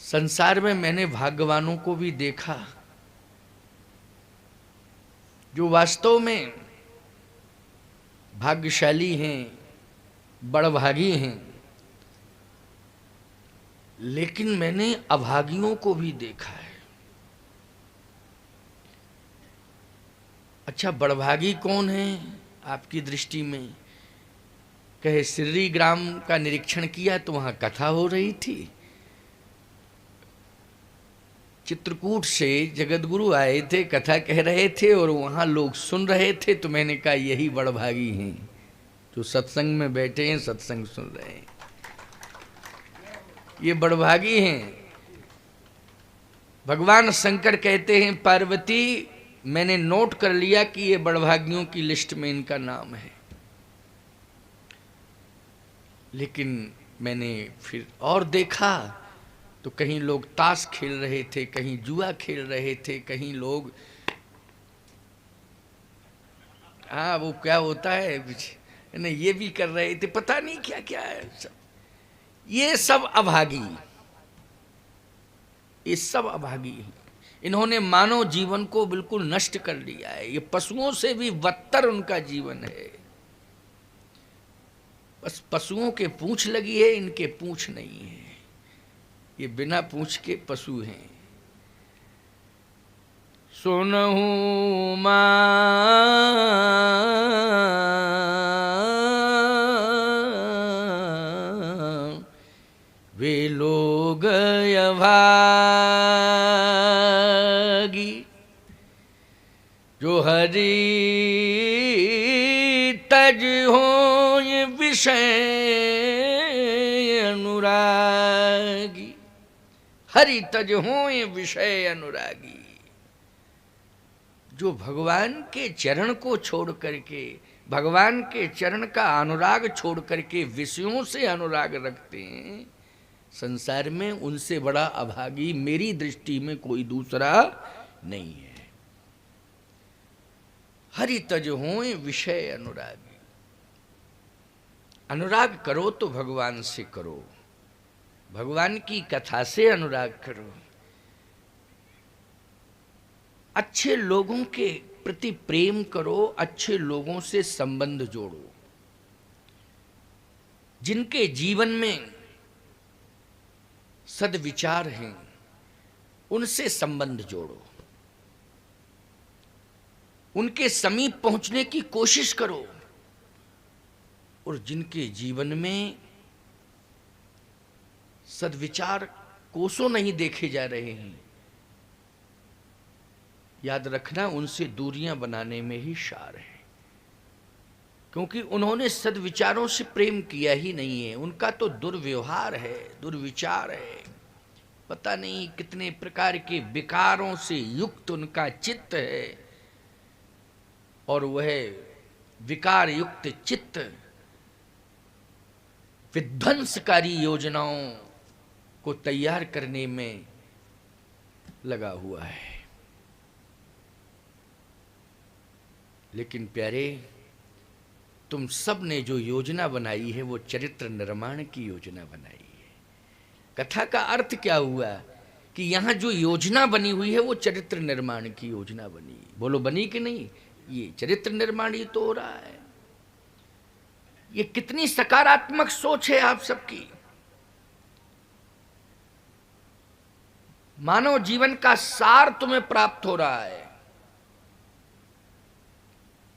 संसार में मैंने भाग्यवानों को भी देखा जो वास्तव में भाग्यशाली हैं, बड़भागी हैं, लेकिन मैंने अभागियों को भी देखा है। अच्छा, बड़भागी कौन है आपकी दृष्टि में? कहे श्री ग्राम का निरीक्षण किया तो वहां कथा हो रही थी, चित्रकूट से जगतगुरु आए थे, कथा कह रहे थे और वहां लोग सुन रहे थे। तो मैंने कहा यही बड़भागी हैं जो सत्संग में बैठे हैं, सत्संग सुन रहे हैं, ये बड़भागी हैं। भगवान शंकर कहते हैं पार्वती, मैंने नोट कर लिया कि ये बड़भागियों की लिस्ट में इनका नाम है, लेकिन मैंने फिर और देखा तो कहीं लोग ताश खेल रहे थे, कहीं जुआ खेल रहे थे, कहीं लोग वो क्या होता है नहीं, ये भी कर रहे थे, पता नहीं क्या क्या है सब। ये सब अभागी, ये सब अभागी हैं। इन्होंने मानव जीवन को बिल्कुल नष्ट कर लिया है। ये पशुओं से भी बदतर उनका जीवन है। बस पशुओं के पूंछ लगी है, इनके पूंछ नहीं है। ये बिना पूंछ के पशु हैं। सुनहु मां वे लोग अभागी जो हरि तज हो विषय अनुरागी, हरि तज हो ये विषय अनुरागी। जो भगवान के चरण को छोड़ करके, भगवान के चरण का अनुराग छोड़ करके विषयों से अनुराग रखते हैं, संसार में उनसे बड़ा अभागी मेरी दृष्टि में कोई दूसरा नहीं है। हरि तज हो ये विषय अनुरागी। अनुराग करो तो भगवान से करो, भगवान की कथा से अनुराग करो। अच्छे लोगों के प्रति प्रेम करो, अच्छे लोगों से संबंध जोड़ो, जिनके जीवन में सद्विचार हैं उनसे संबंध जोड़ो, उनके समीप पहुंचने की कोशिश करो। और जिनके जीवन में सद्विचार कोसों नहीं देखे जा रहे हैं, याद रखना उनसे दूरियां बनाने में ही सार है, क्योंकि उन्होंने सद्विचारों से प्रेम किया ही नहीं है। उनका तो दुर्व्यवहार है, दुर्विचार है, पता नहीं कितने प्रकार के विकारों से युक्त उनका चित्त है। और वह विकार युक्त चित्त विध्वंसकारी योजनाओं को तैयार करने में लगा हुआ है। लेकिन प्यारे, तुम सब ने जो योजना बनाई है वो चरित्र निर्माण की योजना बनाई है। कथा का अर्थ क्या हुआ कि यहां जो योजना बनी हुई है वो चरित्र निर्माण की योजना बनी। बोलो बनी कि नहीं? ये चरित्र निर्माण ही तो हो रहा है। ये कितनी सकारात्मक सोच है आप सबकी। मानव जीवन का सार तुम्हें प्राप्त हो रहा है।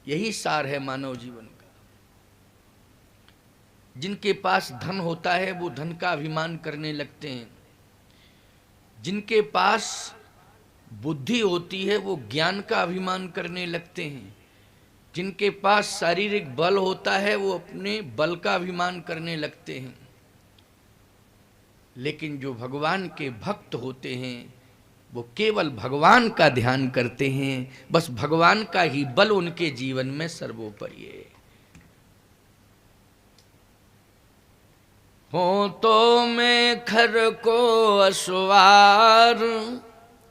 यही सार है मानव जीवन का। जिनके पास धन होता है वो धन का अभिमान करने लगते हैं, जिनके पास बुद्धि होती है वो ज्ञान का अभिमान करने लगते हैं, जिनके पास शारीरिक बल होता है वो अपने बल का अभिमान करने लगते हैं। लेकिन जो भगवान के भक्त होते हैं वो केवल भगवान का ध्यान करते हैं, बस भगवान का ही बल उनके जीवन में सर्वोपरि है। हो तो मैं खर को असवार,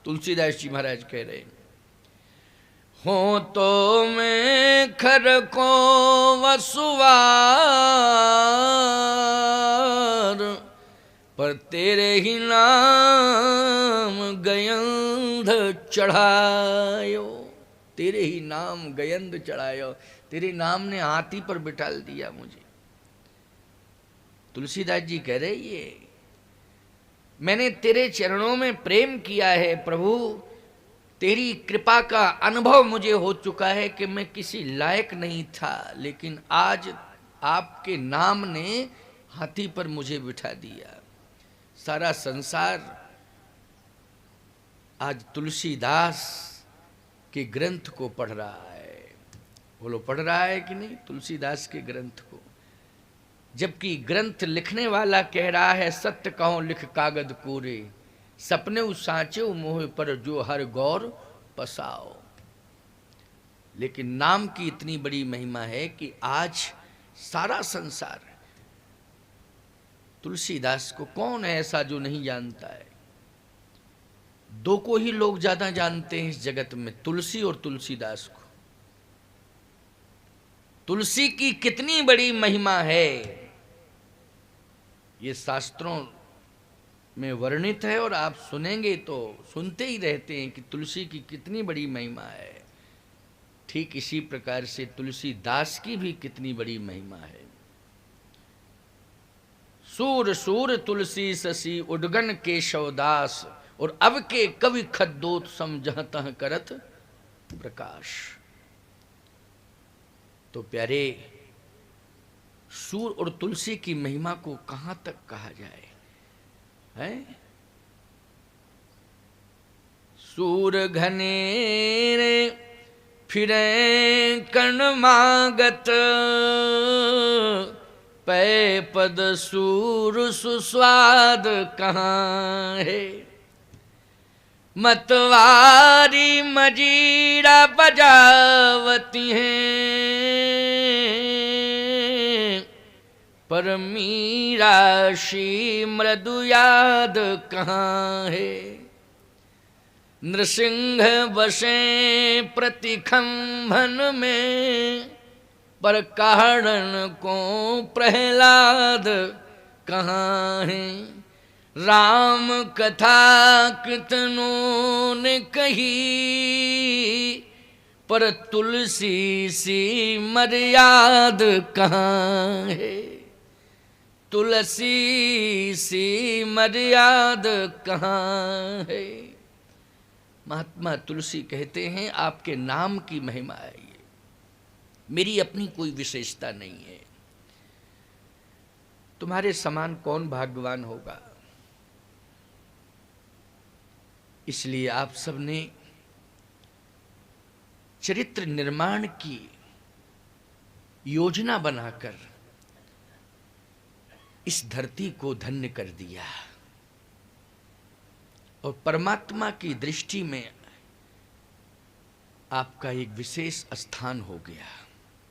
तुलसीदास जी महाराज कह रहे हैं, हो तो मैं खर को वसुवार, पर तेरे ही नाम गयंध चढ़ायो, तेरे ही नाम गयंध चढ़ायो, तेरे नाम ने हाथी पर बिठाल दिया मुझे। तुलसीदास जी कह रहे ये मैंने तेरे चरणों में प्रेम किया है प्रभु, तेरी कृपा का अनुभव मुझे हो चुका है कि मैं किसी लायक नहीं था, लेकिन आज आपके नाम ने हाथी पर मुझे बिठा दिया। सारा संसार आज तुलसीदास के ग्रंथ को पढ़ रहा है। बोलो पढ़ रहा है कि नहीं तुलसीदास के ग्रंथ को? जबकि ग्रंथ लिखने वाला कह रहा है सत्य कहो लिख कागद कोरे, सपने साँचे मोह पर जो हर गौर पसाओ। लेकिन नाम की इतनी बड़ी महिमा है कि आज सारा संसार तुलसीदास को, कौन है ऐसा जो नहीं जानता है? दो को ही लोग ज्यादा जानते हैं इस जगत में, तुलसी और तुलसीदास को। तुलसी की कितनी बड़ी महिमा है ये शास्त्रों में वर्णित है, और आप सुनेंगे तो सुनते ही रहते हैं कि तुलसी की कितनी बड़ी महिमा है। ठीक इसी प्रकार से तुलसीदास की भी कितनी बड़ी महिमा है। सूर सूर तुलसी शशि उडगन केशवदास, और अब के कवि खद्दोत समझतः करत प्रकाश। तो प्यारे, सूर और तुलसी की महिमा को कहां तक कहा जाए है? सूर घनेरे फिरे कर्ण मागत, पै पद सूर सुस्वाद कहाँ है। मतवारी मजीरा बजावती हैं, पर मीरा शी मृदु याद कहाँ है। नृसिंह बसे प्रतिखंभन में, पर कारण को प्रहलाद कहाँ है। राम कथा कितनों ने कही, पर तुलसी सी मर्याद कहाँ है। तुलसी सी मर्याद कहाँ है। महात्मा तुलसी कहते हैं आपके नाम की महिमा है ये, मेरी अपनी कोई विशेषता नहीं है। तुम्हारे समान कौन भाग्यवान होगा। इसलिए आप सबने चरित्र निर्माण की योजना बनाकर इस धरती को धन्य कर दिया, और परमात्मा की दृष्टि में आपका एक विशेष स्थान हो गया।